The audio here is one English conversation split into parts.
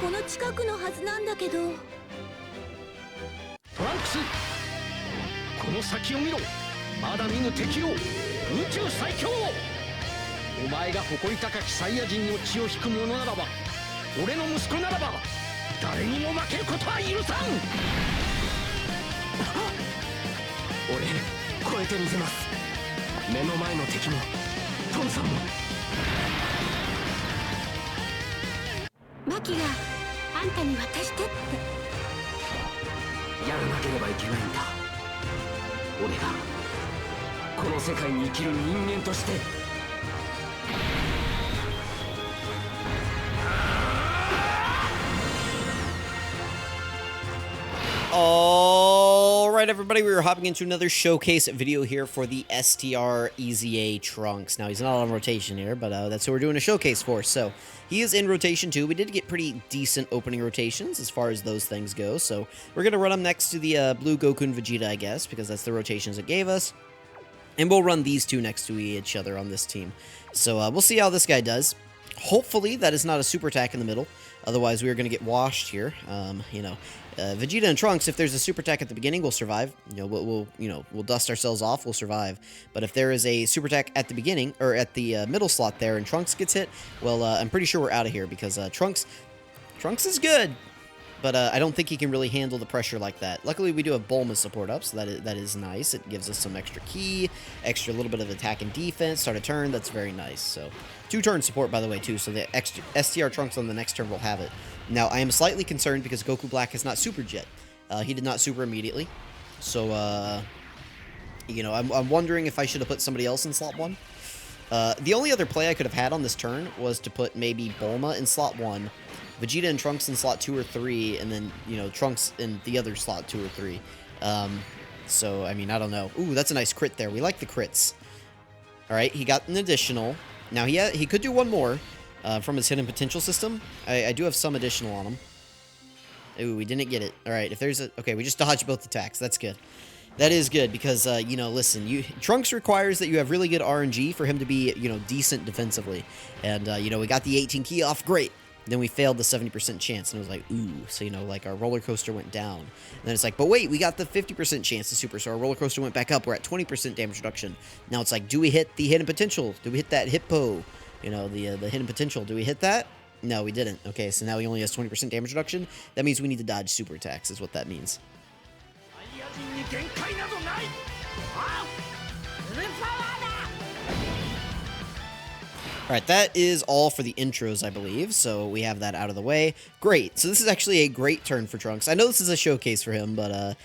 この近くのはずなんだけど。トランクス、この先を見ろ。まだ見ぬ敵を、宇宙最強。お前が誇り高きサイヤ人の血を引く者ならば、俺の息子ならば誰にも負けることは許さん。俺超えてみせます。目の前の敵もトンさんも。マキがあんたに渡してって。やらなければいけないんだ。俺がこの世界に生きる人間として。All right, everybody, we are hopping into another showcase video here for the STR EZA Trunks. Now, he's not on rotation here, but that's who we're doing a showcase for. So, he is in rotation, too. We did get pretty decent opening rotations as far as those things go. So, we're going to run him next to the Blue Goku and Vegeta, I guess, because that's the rotations it gave us. And we'll run these two next to each other on this team. So, we'll see how this guy does. Hopefully, that is not a super attack in the middle. Otherwise, we are going to get washed here. Vegeta and Trunks, if there's a super attack at the beginning, we'll survive. We'll dust ourselves off, we'll survive. But if there is a super attack at the beginning, or at the middle slot there, and Trunks gets hit, well, I'm pretty sure we're out of here, because Trunks is good. But I don't think he can really handle the pressure like that. Luckily, we do have Bulma support up, so that is nice. It gives us some extra ki, extra little bit of attack and defense, start a turn. That's very nice. So, 2-turn support, by the way, too. So the extra STR Trunks on the next turn will have it. Now, I am slightly concerned because Goku Black has not supered yet. He did not super immediately. So, I'm wondering if I should have put somebody else in slot 1. The only other play I could have had on this turn was to put maybe Bulma in slot 1, Vegeta and Trunks in slot 2 or 3, and then, Trunks in the other slot 2 or 3. So, I mean, I don't know. Ooh, that's a nice crit there. We like the crits. Alright, he got an additional. Now, he could do one more from his hidden potential system. I do have some additional on him. Ooh, we didn't get it. Alright, if there's a... Okay, we just dodged both attacks. That's good. That is good because, listen, Trunks requires that you have really good RNG for him to be, decent defensively. And, we got the 18 ki off. Great. Then we failed the 70% chance, and it was like, ooh. So, our roller coaster went down. And then it's like, but wait, we got the 50% chance to super, so our roller coaster went back up. We're at 20% damage reduction. Now it's like, do we hit the hidden potential? Do we hit that hippo? The hidden potential. Do we hit that? No, we didn't. Okay, so now he only has 20% damage reduction. That means we need to dodge super attacks, is what that means. Alright, that is all for the intros, I believe, so we have that out of the way. Great, so this is actually a great turn for Trunks. I know this is a showcase for him, but,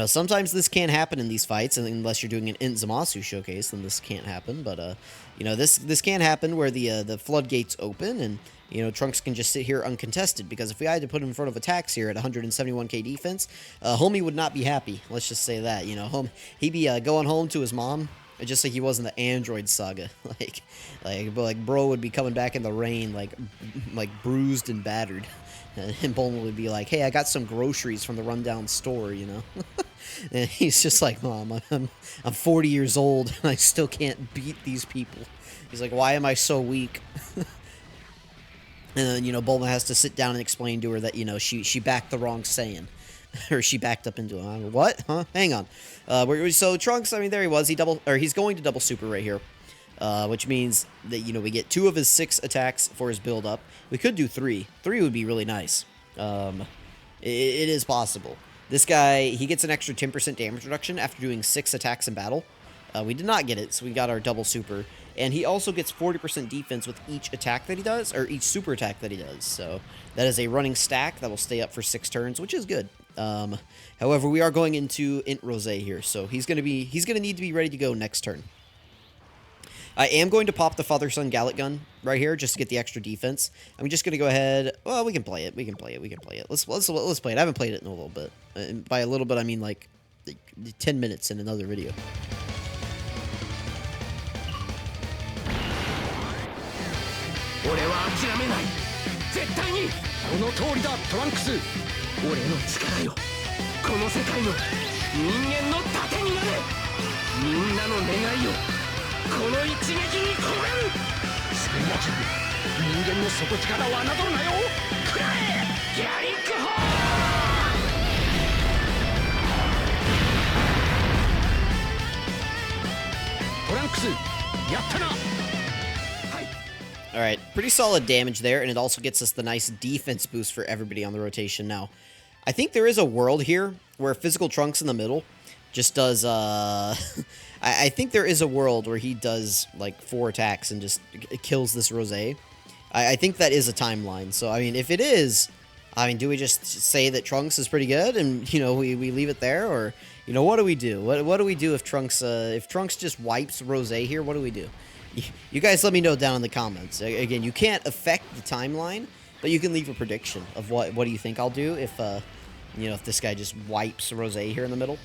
sometimes this can't happen in these fights, and unless you're doing an Zamasu showcase, then this can't happen, but, this can happen where the floodgates open, and, Trunks can just sit here uncontested, because if we had to put him in front of attacks here at 171k defense, homie would not be happy, let's just say that, he'd be going home to his mom, just like he was in the Android saga. like bro would be coming back in the rain, like bruised and battered. And Bulma would be like, hey, I got some groceries from the rundown store, And he's just like, Mom, I'm 40 years old, and I still can't beat these people. He's like, why am I so weak? And then, Bulma has to sit down and explain to her that, she backed the wrong Saiyan. Or she backed up into him. What? Huh? Hang on. So Trunks, I mean, there he was. He's going to double super right here. Which means that, we get 2 of his 6 attacks for his build-up. We could do 3. 3 would be really nice. It is possible. This guy, he gets an extra 10% damage reduction after doing 6 attacks in battle. We did not get it, so we got our double super. And he also gets 40% defense with each attack that he does, or each super attack that he does. So that is a running stack that will stay up for 6 turns, which is good. However, we are going into Int Rosé here, so he's gonna need to be ready to go next turn. I am going to pop the Father-Son Gallic Gun right here just to get the extra defense. I'm just gonna go ahead. Well, we can play it. Let's play it. I haven't played it in a little bit. And by a little bit, I mean like 10 minutes in another video. 人間の底力を侮るなよ。食らえギャリックホー。トランクスやったな。はい。 Alright, pretty solid damage there, and it also gets us the nice defense boost for everybody on the rotation now. I think there is a world here where Physical Trunks in the middle just does, I think there is a world where he does, like, 4 attacks and just kills this Rosé. I think that is a timeline, so, I mean, if it is, I mean, do we just say that Trunks is pretty good and, you know, we leave it there, or, you know, what do we do? What do we do if Trunks just wipes Rosé here? What do we do? You guys let me know down in the comments. Again, you can't affect the timeline, but you can leave a prediction of what do you think I'll do if, you know, if this guy just wipes Rosé here in the middle.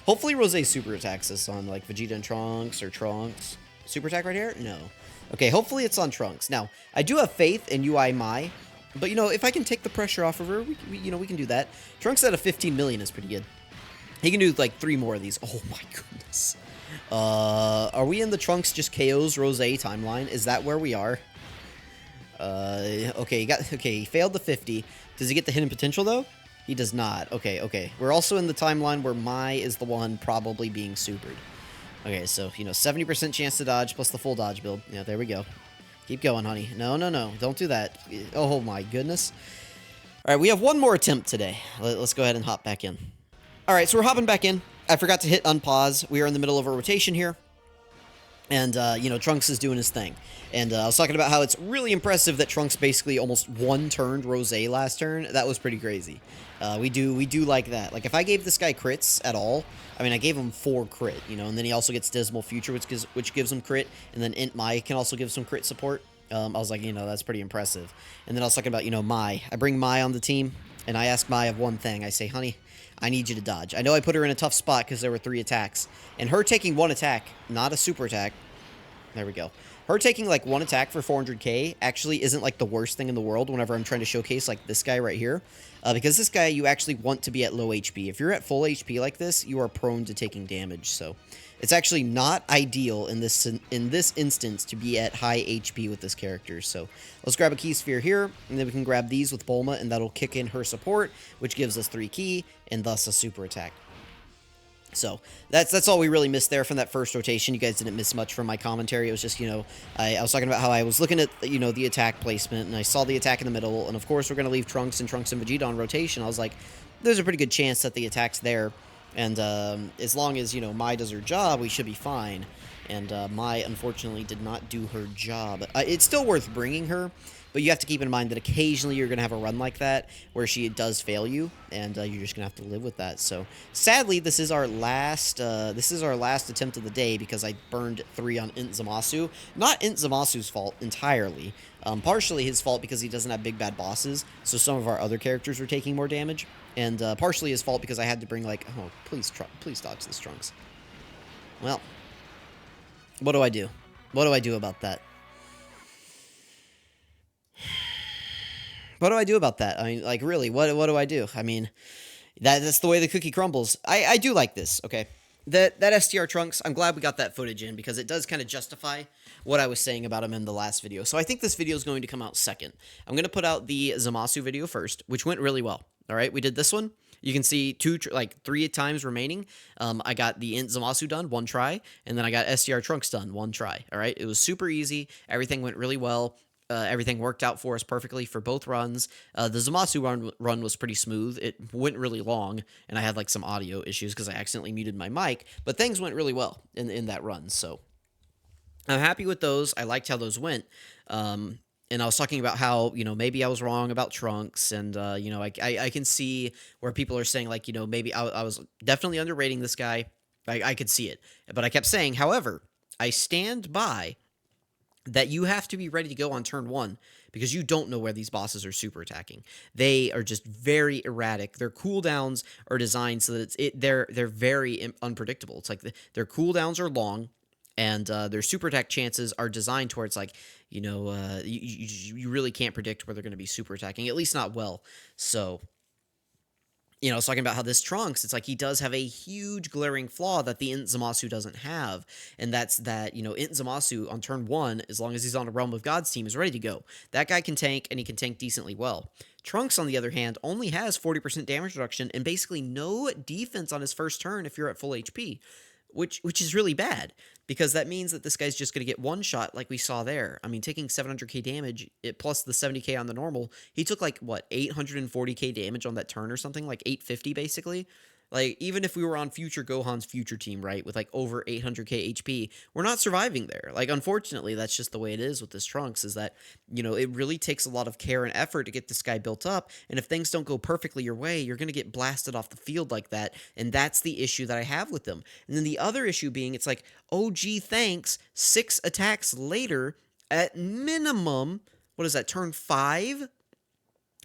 Hopefully Rosé super attacks us on, like, Vegeta and Trunks, or Trunks. Super attack right here? No. Okay, hopefully it's on Trunks. Now, I do have faith in UI Mai, but, you know, if I can take the pressure off of her, we can do that. Trunks at a 15 million is pretty good. He can do, like, 3 more of these. Oh, my goodness. Are we in the Trunks just KOs Rosé timeline? Is that where we are? Okay, he failed the 50. Does he get the hidden potential, though? He does not. Okay. We're also in the timeline where Mai is the one probably being supered. Okay, so, you know, 70% chance to dodge plus the full dodge build. Yeah, there we go. Keep going, honey. No. Don't do that. Oh, my goodness. All right, we have one more attempt today. Let's go ahead and hop back in. All right, so we're hopping back in. I forgot to hit unpause. We are in the middle of a rotation here. And, you know, Trunks is doing his thing. And I was talking about how it's really impressive that Trunks basically almost one-turned Rosé last turn. That was pretty crazy. We do like that. Like, if I gave this guy crits at all, I mean, I gave him 4 crit, you know, and then he also gets Dismal Future, which gives him crit, and then Int Mai can also give some crit support. I was like, you know, that's pretty impressive. And then I was talking about, you know, Mai. I bring Mai on the team, and I ask Mai of one thing. I say, honey, I need you to dodge. I know I put her in a tough spot because there were 3 attacks. And her taking 1 attack, not a super attack. There we go. Her taking, like, 1 attack for 400k actually isn't, like, the worst thing in the world whenever I'm trying to showcase, like, this guy right here. Because this guy, you actually want to be at low HP. If you're at full HP like this, you are prone to taking damage. So it's actually not ideal in this instance to be at high HP with this character. So let's grab a key sphere here, and then we can grab these with Bulma, and that'll kick in her support, which gives us 3 key, and thus a super attack. So that's all we really missed there from that first rotation. You guys didn't miss much from my commentary. It was just, you know, I was talking about how I was looking at, you know, the attack placement, and I saw the attack in the middle, and of course we're going to leave Trunks and Vegeta on rotation. I was like, there's a pretty good chance that the attack's there, and as long as, you know, Mai does her job, we should be fine. And Mai, unfortunately, did not do her job. It's still worth bringing her, but you have to keep in mind that occasionally you're going to have a run like that where she does fail you, and you're just going to have to live with that. So, sadly, this is our last attempt of the day because I burned 3 on Int Zamasu. Not Int Zamasu's fault entirely. Partially his fault because he doesn't have big bad bosses, so some of our other characters were taking more damage, and partially his fault because I had to bring, like, oh, please dodge this, Trunks. Well, what do I do? What do I do about that? What do I do about that? I mean, like, really, what do I do? I mean, that's the way the cookie crumbles. I do like this, okay? That STR Trunks, I'm glad we got that footage in because it does kind of justify what I was saying about him in the last video. So I think this video is going to come out second. I'm going to put out the Zamasu video first, which went really well. All right, we did this one. You can see 3 times remaining. I got the Int Zamasu done, 1 try, and then I got STR Trunks done, 1 try. All right, it was super easy. Everything went really well. Everything worked out for us perfectly for both runs. The Zamasu run was pretty smooth. It went really long, and I had, like, some audio issues because I accidentally muted my mic, but things went really well in that run, so I'm happy with those. I liked how those went, and I was talking about how, you know, maybe I was wrong about Trunks, and, you know, I can see where people are saying, like, you know, maybe I was definitely underrating this guy. I could see it, but I kept saying, however, I stand by that you have to be ready to go on turn 1 because you don't know where these bosses are super attacking. They are just very erratic. Their cooldowns are designed so that they're very unpredictable. It's like their cooldowns are long, and their super attack chances are designed towards, like, you know, you really can't predict where they're going to be super attacking, at least not well. So I was talking about how this Trunks, it's like he does have a huge glaring flaw that the Int Zamasu doesn't have. And that's that, Int Zamasu on turn 1, as long as he's on a Realm of Gods team, is ready to go. That guy can tank, and he can tank decently well. Trunks, on the other hand, only has 40% damage reduction and basically no defense on his first turn if you're at full HP, which is really bad, because that means that this guy's just going to get one shot like we saw there. I mean, taking 700k damage, plus the 70k on the normal, he took like, what, 840k damage on that turn or something, like 850 basically. Like, even if we were on Future Gohan's future team, right, with like over 800k HP, we're not surviving there. Like, unfortunately, that's just the way it is with this Trunks, is that, it really takes a lot of care and effort to get this guy built up, and if things don't go perfectly your way, you're going to get blasted off the field like that, and that's the issue that I have with them. And then the other issue being, it's like, oh, gee, thanks, 6 attacks later, at minimum, what is that, turn 5?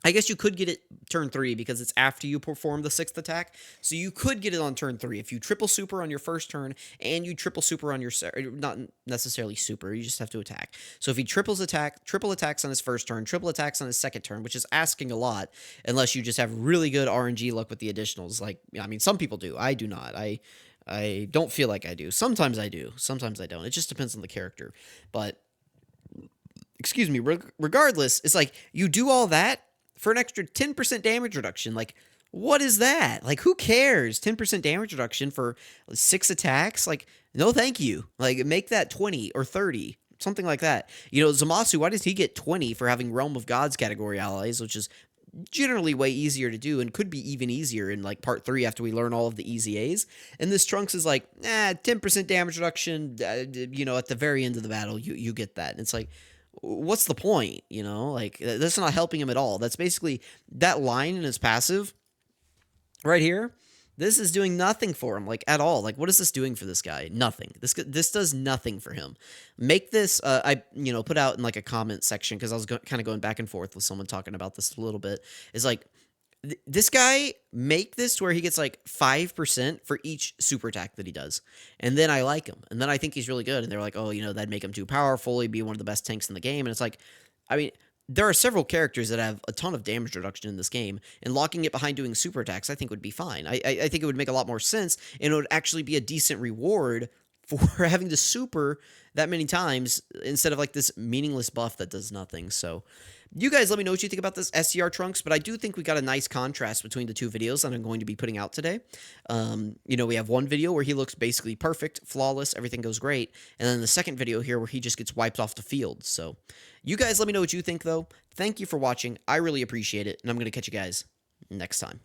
I guess you could get it turn 3 because it's after you perform the 6th attack. So you could get it on turn 3 if you triple super on your first turn and you triple super on your not necessarily super, you just have to attack. So if he triple attacks on his first turn, triple attacks on his second turn, which is asking a lot unless you just have really good RNG luck with the additionals. Like, I mean, some people do. I do not. I don't feel like I do. Sometimes I do. Sometimes I don't. It just depends on the character. But excuse me, regardless, it's like you do all that for an extra 10% damage reduction. Like, what is that? Like, who cares? 10% damage reduction for 6 attacks? Like, no thank you. Like, make that 20 or 30, something like that. Zamasu, why does he get 20 for having Realm of Gods category allies, which is generally way easier to do and could be even easier in, like, part 3 after we learn all of the EZAs. And this Trunks is like, 10% damage reduction, at the very end of the battle, you get that. And it's like, what's the point? Like, that's not helping him at all. That's basically that line in his passive right here. This is doing nothing for him, like, at all. Like, what is this doing for this guy? Nothing. This does nothing for him. Make this, I put out in, like, a comment section, because I was kind of going back and forth with someone talking about this a little bit, is like, this guy, make this to where he gets like 5% for each super attack that he does. And then I like him. And then I think he's really good. And they're like, oh, that'd make him too powerful. He'd be one of the best tanks in the game. And it's like, I mean, there are several characters that have a ton of damage reduction in this game, and locking it behind doing super attacks, I think, would be fine. I think it would make a lot more sense, and it would actually be a decent reward for having to super that many times instead of like this meaningless buff that does nothing. So you guys let me know what you think about this STR Trunks, but I do think we got a nice contrast between the two videos that I'm going to be putting out today. We have one video where he looks basically perfect, flawless, everything goes great, and then the second video here where he just gets wiped off the field. So you guys let me know what you think, though. Thank you for watching. I really appreciate it, and I'm going to catch you guys next time.